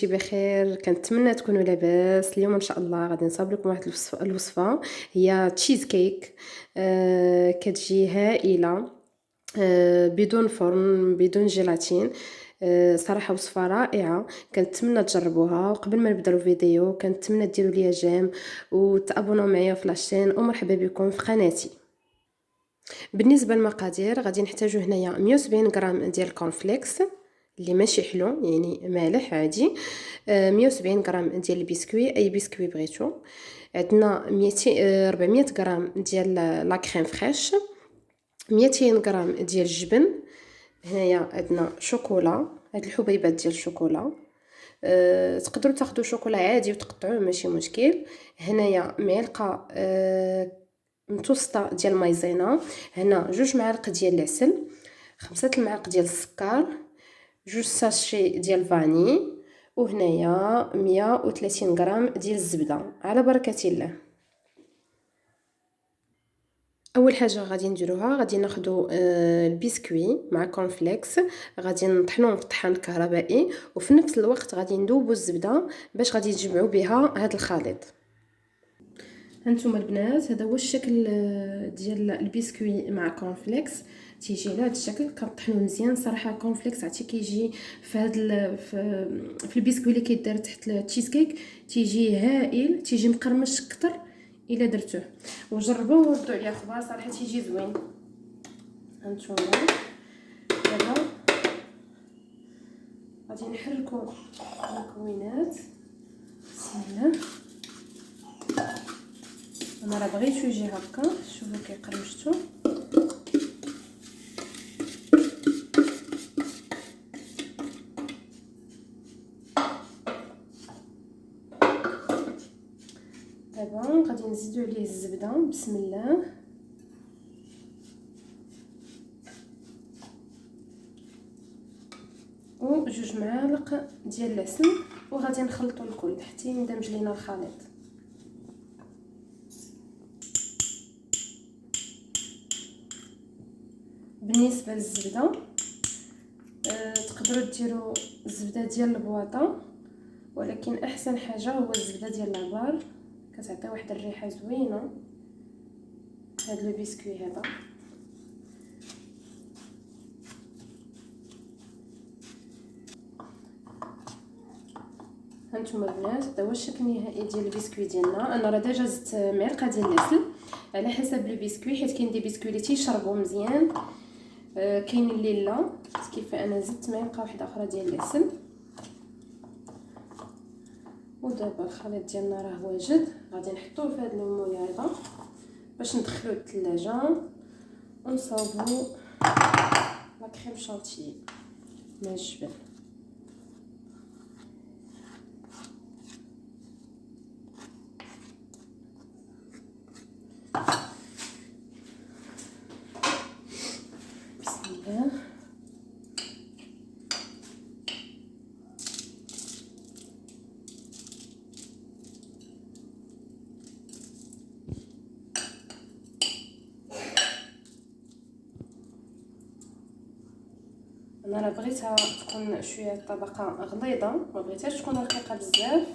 كلشي بخير. كنتمنى تكونوا لاباس. اليوم ان شاء الله غادي نصاوب لكم واحد الوصفه هي تشيز كيك. كتجي هائله، بدون فرن بدون جيلاتين. صراحه وصفه رائعه، كنتمنى تجربوها. وقبل ما نبداو الفيديو كنتمنى ديروا لي جيم وتابوناو معايا في لاشين، ومرحبا بكم في قناتي. بالنسبه للمقادير غادي نحتاجو هنايا 170 غرام ديال الكورنفليكس اللي ماشي حلو يعني مالح عادي، 170 غرام ديال البسكوي اي بسكوي بغيتو، عندنا 200 400 غرام ديال لا كريم فريش، 200 غرام ديال الجبن، هنايا عندنا شوكولا، هاد الحبيبات ديال الشوكولا. تقدروا تاخذوا شوكولا عادي وتقطعوه ماشي مشكل. هنايا معلقه متوسطه ديال المايزينا، هنا 2 معالق ديال العسل، 5 المعالق ديال السكر، 2 ساشي ديال فاني، وهنايا 130 غرام ديال الزبده. على بركه الله. اول حاجه غادي نديروها غادي ناخذوا البسكوي مع كورنفليكس، غادي نطحنوهم في الطحان الكهربائي، وفي نفس الوقت غادي ندوبوا الزبده باش غادي نجمعوا بها هذا الخليط. هانتوما البنات هذا هو الشكل ديال البسكوي مع كورنفليكس، تيجي على هذا الشكل. كنطحنوه مزيان. صراحه كورنفليكس عرفتي كيجي في هذا في البسكوي اللي كيدار تحت التشيز كيك تيجي هائل، تيجي مقرمش اكثر الا درتوه. وجربوه وردوا عليا اخبار، صراحه تيجي زوين. هانتوما دابا غادي نحركوا المكونات. بسم الله. انا راه بغيتو يجي هكا، شوفوا كي قرمشتو. دابا غادي نزيدو عليه الزبده. بسم الله. و 2 معالق ديال العسل، وغادي نخلطوا الكل حتى يندمج لينا الخليط. بالنسبه للزبده تقدروا ديروا الزبده ديال البواطه، ولكن احسن حاجه هو الزبده ديال لابار، كتعطي واحد الريحه زوينه هذا البسكوي هذا. هانتوما البنات هذا هو الشكل النهائي ديال البسكوي ديالنا. انا راه ديجا زدت معلقه ديال العسل على حسب البسكوي، حيت كاين دي بسكوي اللي تيشربوا مزيان، كاين اللي لا. كيف انا زدت معلقه واحده اخرى ديال العسل. ودابا الخليط ديالنا راه واجد، غادي نحطوه في هذا المول هذا باش ندخلوه للثلاجه ونصاوبوا لا كريم شانتيي مع الجبن. بسم الله. انا راه بغيتها تكون شويه الطبقه غليظه، ما بغيتهاش تكون رقيقه بزاف.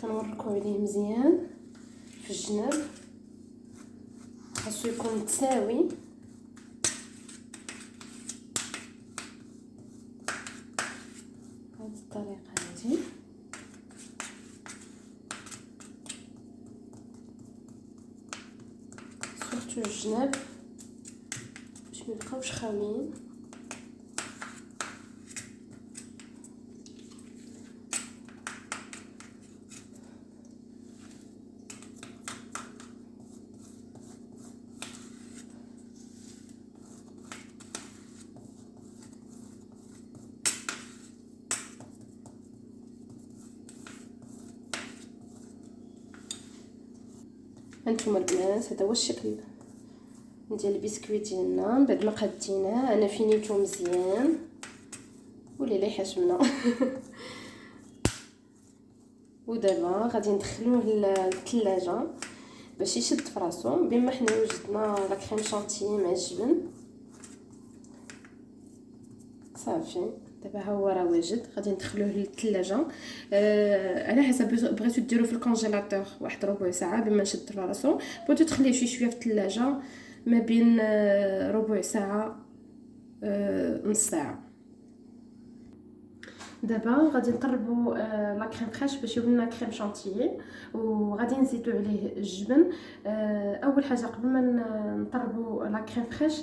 كنوركو عليه مزيان في الجناب، خاصو يكون متساوي. بهذه الطريقه هذه سورتو الجناب باش ما يبقاوش خاويين. هانتوما البنات هذا هو الشكل ديال البسكويت ديالنا من بعد ما قاديناه. انا فينيتو مزيان وليلي حاشمنا. ودابا غادي ندخلوه للثلاجه باش يشد فراسو. بما حنا وجدنا لا كريم شانتي مع الجبن صافي. دابا ها هو راه واجد. غادي ندخلوه للثلاجه على حسب بغيتو ديروه في الكونجيلاتور واحد ربع ساعه بما شد راسو. بغيتو تخليه شويه في الثلاجه ما بين ربع ساعه نص ساعه. دابا غادي نقربوا لا كريم فريش باش يولي لنا كريم شانتيي، وغادي نزيدوا عليه الجبن. اول حاجه قبل ما نطربوا لا كريم فريش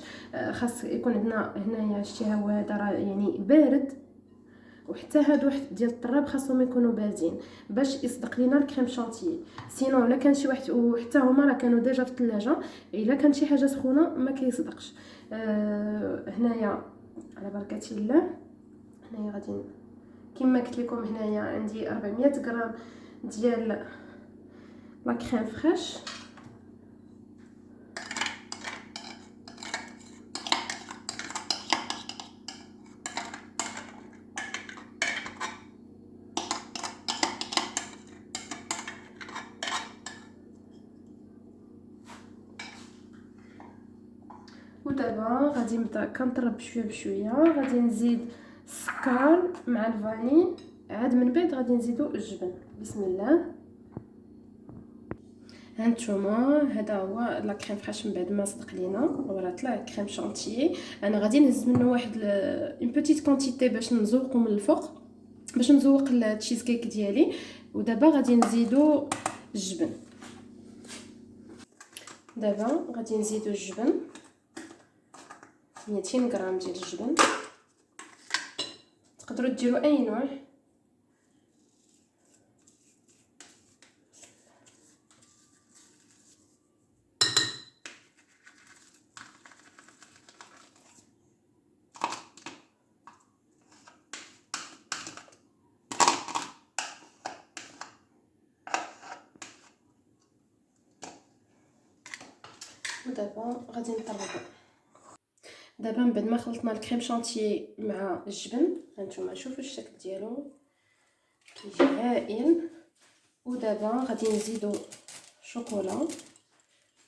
خاص يكون عندنا هنايا شتيها هو هذا راه يعني بارد، وحتى هادو ديال الطراب خاصهم يكونوا باردين باش يصدق لينا الكريم شانتيي. سينو الا كان شي واحد وحتى هما راه كانوا ديجا في الثلاجه، الا كان شي حاجه سخونه ما كيصدقش. هنايا على بركه الله. هنايا غادي كما قلت لكم هنايا عندي 400 غرام ديال لا كريم فريش. ودابا غادي نبدا كنطرب بشويه بشويه. غادي نزيد السكر مع الفاني، عاد من بعد غادي نزيدو الجبن. بسم الله. هانتوما هذا هو لا كريم فريش من بعد ما صدق لينا وراه طلع كريم شانتيي. انا غادي نهز منه واحد اون بوتيت كونتيتي باش نزوقو من الفوق، باش نزوق التشيز كيك ديالي. ودابا غادي نزيدو الجبن. دابا غادي نزيدو الجبن 200 غرام ديال الجبن. تقدروا ديروا اي نوع. ودابا غادي نطربو. دابا من بعد ما خلطنا الكريم شانتيي مع الجبن هانتوما شوفوا الشكل ديالو كيجي هائل. ودابا غادي نزيدو شوكولا.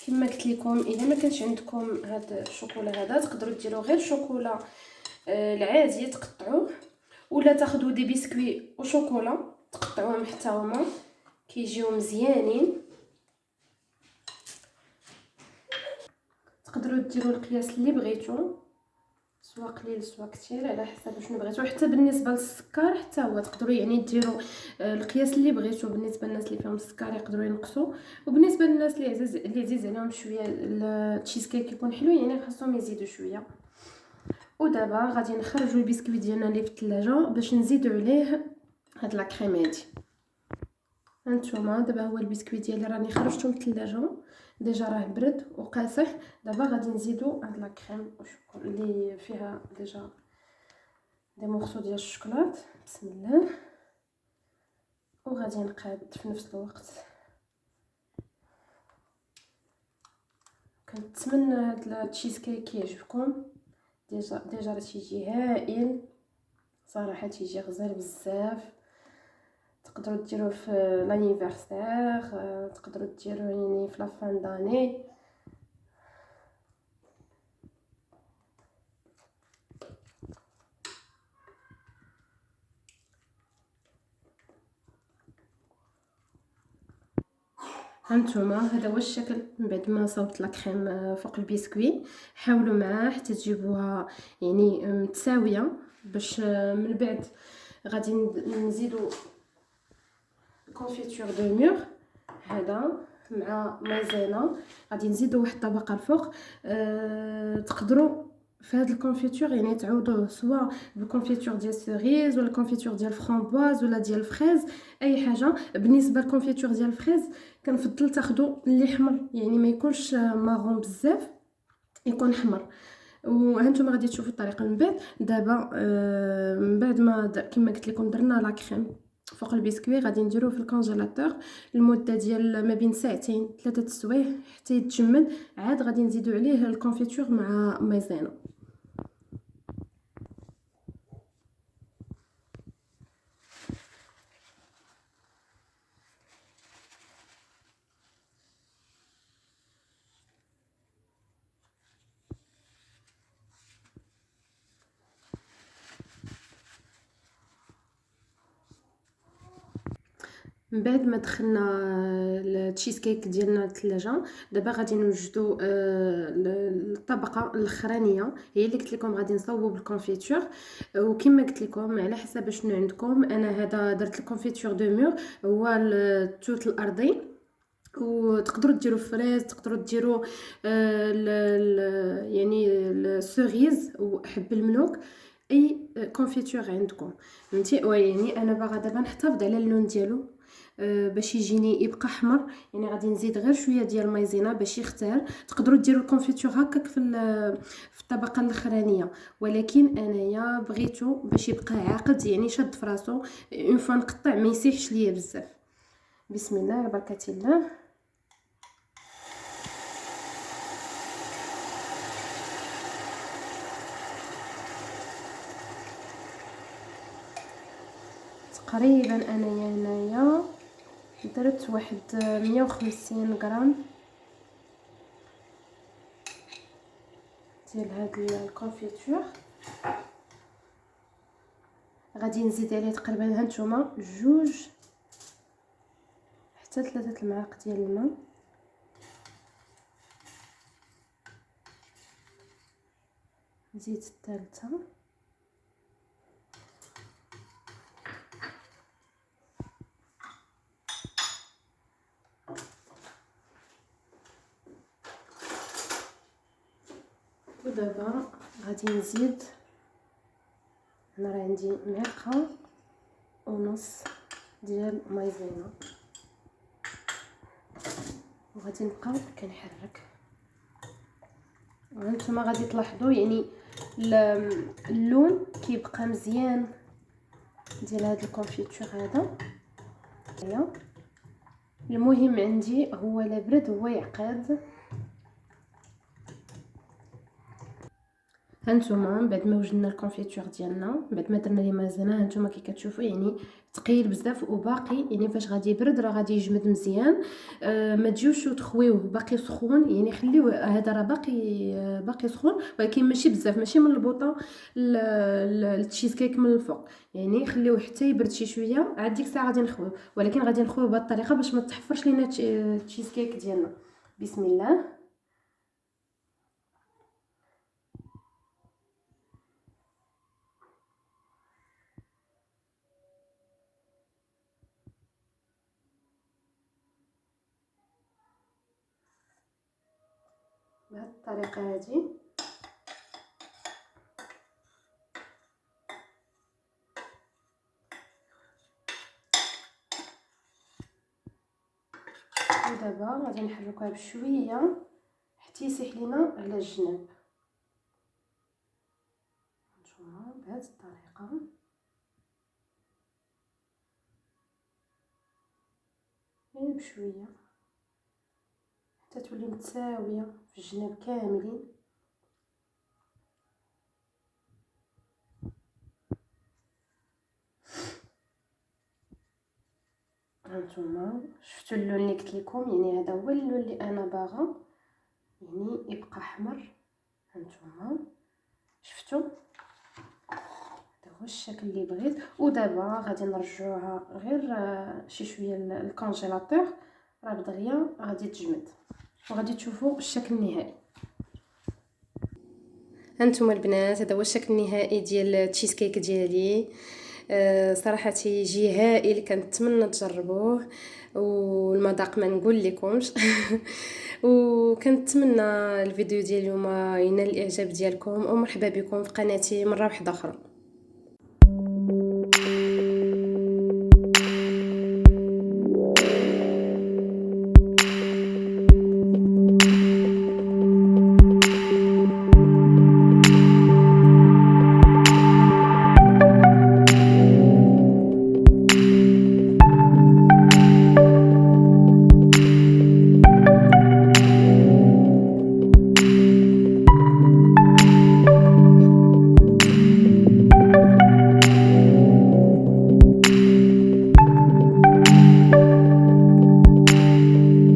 كما قلت لكم الا ما كانش عندكم هذا الشوكولا هذا تقدروا ديروا غير شوكولا العادي تقطعوه، ولا تاخذوا دي بسكوي وشوكولا تقطعوهم حتى هما كيجيو مزيانين. تقدروا ديروا القياس اللي بغيتو، سواء قليل سواء كثير على حسب شنو بغيتو. حتى بالنسبه للسكر حتى هو تقدروا يعني ديروا القياس اللي بغيتو. بالنسبه للناس اللي فيهم السكر يقدروا ينقصوا، وبالنسبه للناس اللي عزيز عليهم شويه التشيز كيك يكون حلو يعني خاصهم يزيدوا شويه. ودابا غادي نخرجوا البسكويت ديالنا اللي في الثلاجه باش نزيدوا عليه هاد لا كريم هادي. هانتوما دابا هو البسكويت ديالي راني خرجته من الثلاجه ديجا راه برد وقاصح. دابا غادي نزيدو هاد لا كريم اللي فيها ديجا دي مورسو ديال الشوكولات. بسم الله. وغادي نقاد في نفس الوقت. كنتمنى هاد التشيز كيك يعجبكم. ديجا راه تيجي هائل صراحه، تيجي غزال بزاف. تقدروا ديروه في لانيفرسير، تقدروا ديروه يعني في لافان داني. هانتوما هذا هو الشكل من بعد ما صوبت لا كريم فوق البسكوي. حاولوا معاه حتى تجيبوها يعني متساويه باش من بعد غادي نزيدو كونفيتور دو مور هذا مع مايزينا. غادي نزيدو واحد الطبقه الفوق. تقدروا في هذا الكونفيتور يعني تعوضوه سواء بالكونفيتور ديال سيريز ولا الكونفيتور ديال فرامبواز ولا ديال الفريز اي حاجه. بالنسبه للكونفيتور ديال الفريز كنفضل تاخذوا اللي حمر يعني ما يكونش مارون بزاف، يكون حمر. وهانتوما غادي تشوفوا الطريقه من بعد. دابا من بعد ما كما قلت لكم درنا لا كريم فوق البسكوي غادي نديروه في الكونجيلاتور لمده ديال ما بين ساعتين 3 سوايع حتى يتجمد. عاد غادي نزيدو عليه الكونفيتور مع مايزينا. من بعد ما دخلنا التشيز كيك ديالنا للثلاجه، دابا غادي نوجدوا الطبقه الاخرانيه هي اللي قلت لكم غادي نصاوبوا بالكونفيتور. وكما قلت لكم على حسب شنو عندكم، انا هذا درت الكونفيتور دو مور هو التوت الارضي، وتقدروا ديروا فريز، تقدروا ديروا يعني السوريز وحب الملوك، اي كونفيتور عندكم فهمتي. يعني انا باغا دابا نحتفظ على اللون ديالو باش يجيني يبقى احمر. يعني غادي نزيد غير شويه ديال المايزينا باش يختار. تقدروا ديروا الكونفيتور هكاك في الطبقه الاخرانيه، ولكن انايا بغيتو باش يبقى عاقد، يعني شاد في راسو اون فوا نقطع ما يسيحش ليا بزاف. بسم الله على بركه الله. تقريبا انايا هنايا درت واحد 150 غرام ديال هاد الكونفيتور. غادي نزيد عليه تقريبا هانتوما 2 حتى 3 المعالق ديال الماء. نزيد الثالثه، ودابا غادي نزيد، انا راه عندي معلقه ونص ديال مايزينا، وغادي نبقى كنحرك. وانتم غادي تلاحظوا يعني اللون كيبقى مزيان ديال هذا الكونفيتور هذا. المهم عندي هو لا برد هو يعقد. هانتوما بعد ما وجدنا الكونفيتور ديالنا، بعد ما درنا ليه مازينا، هانتوما كي كتشوفوا يعني ثقيل بزاف وباقي، يعني فاش غادي يبرد راه غادي يجمد مزيان. ما تجيوش تخويوه باقي سخون، يعني خليوه هذا راه باقي سخون، ولكن ماشي بزاف، ماشي من البوطه التشيز كيك من الفوق، يعني خليوه حتى يبرد شي شويه. عاد ديك الساعه غادي نخويوه، ولكن غادي نخويوه بهذه الطريقه باش ما تحفرش لينا التشيز كيك ديالنا. بسم الله. بهذه الطريقه هذه ودابا غادي نحركوها بشويه حتى يسيح لينا على الجناب. نتوما بهذه الطريقه غير بشويه حتى تولي متساويه في الجناب كاملين. هانتوما شفتوا اللون اللي قلت لكم، يعني هذا هو اللون اللي انا باغا، يعني يبقى احمر. هانتوما شفتوا هذا هو الشكل اللي بغيت. ودابا غادي نرجعوها غير شي شويه للكونجيلاتور، راه بدغيا غادي تجمد وغادي تشوفوا الشكل النهائي. هانتوما البنات هذا هو الشكل النهائي ديال التشيز كيك ديالي. صراحه تيجي هائل، كنتمنى تجربوه، والمذاق ما نقول لكمش. وكنتمنى الفيديو ديال اليوم ينال الاعجاب ديالكم، ومرحبا بكم في قناتي مره واحده اخرى.